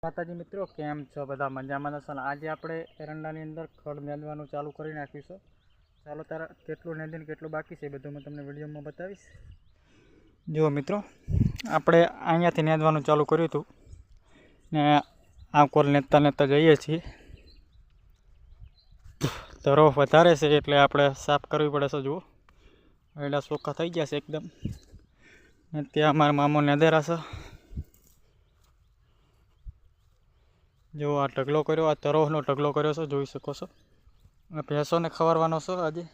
માતાજી મિત્રો, કેમ છો? બધા મજામાં છો ને? આજે આપણે એરંડાની અંદર ખડ નેદવાનું ચાલુ કરી નાખ્યું છે. ચાલો તારા કેટલું નેદીને કેટલું બાકી છે બધું હું તમને વિડીયોમાં બતાવીશ. જુઓ મિત્રો, આપણે અહીંયાથી નેદવાનું ચાલુ કર્યું હતું ને આ કોલ નેતા જઈએ છીએ. ધરો વધારે છે એટલે આપણે સાફ કરવી પડે છે. જુઓ, એડા ચોખ્ખા થઈ ગયા છે એકદમ. ત્યાં અમારા મામો નેદેરા છે. જો આ ઢગલો કર્યો, આ તરોહનો ઢગલો કર્યો છે, જોઈ શકો છો. ભેંસોને ખવારવાનો છે આજે.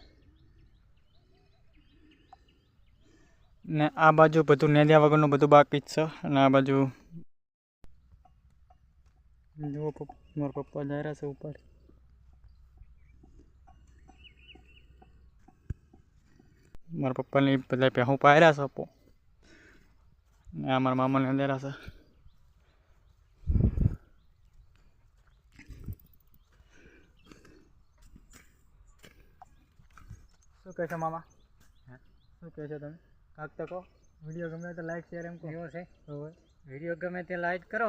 ને આ બાજુ બધું નેદ્યા વગરનું બધું બાકી જ છે. અને આ બાજુ જુઓ, મારા પપ્પા જઈ રહ્યા છે ઉપર. મારા પપ્પાની બધા ભેહું પાયર્યા છે આપો. ને આ મારા મામાને નેદેરા છે. શું કહે છે મામા? શું કહે છે તમે? કાક તો કહો. વિડીયો ગમે તો લાઈક શેર એમ કહો છે. વિડીયો ગમે તે લાઈક કરો,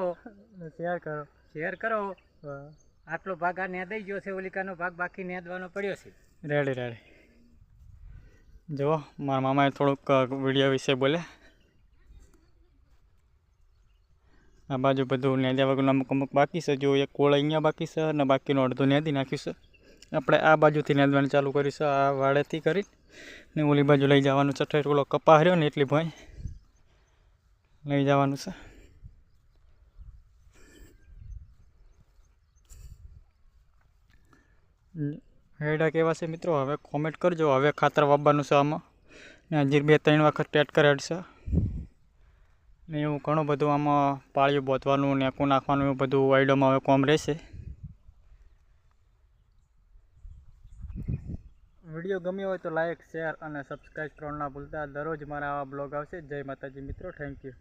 શેર કરો, શેર કરો. આટલો ભાગ આ નેદાઈ ગયો છે, ઓલિકાનો ભાગ બાકી નેદવાનો પડ્યો છે. Ready ready. જુઓ, મારા મામાએ થોડુંક વિડીયો વિશે બોલે. આ બાજુ બધું નેદ્યા વગરનું અમુક અમુક બાકી છે. જો એક કોળ અહીંયા બાકી છે અને બાકીનું અડધું નેદી નાખ્યું છે. આપણે આ બાજુથી નેદવાનું ચાલુ કરીશું, આ વાડેથી કરી ને ઓલી બાજુ લઈ જવાનું છે. ઠેર ઓલો કપા રહ્યો ને એટલી ભોંય લઈ જવાનું છે. હેડા કેવા છે મિત્રો હવે કોમેન્ટ કરજો. હવે ખાતર વાપવાનું છે આમાં, ને હજી 2-3 વખત ટેટકર હેડશે ને એવું ઘણું બધું આમાં પાળિયું બોતવાનું, નેકું નાખવાનું, એવું બધું વાયડોમાં હવે કોમ રહેશે. વિડીયો ગમ્યો હોય તો લાઈક, શેર અને સબસ્ક્રાઈબ કરવાનું ના ભૂલતા. દરરોજ મારા આવા બ્લોગ આવશે. જય માતાજી મિત્રો, થેન્ક યુ.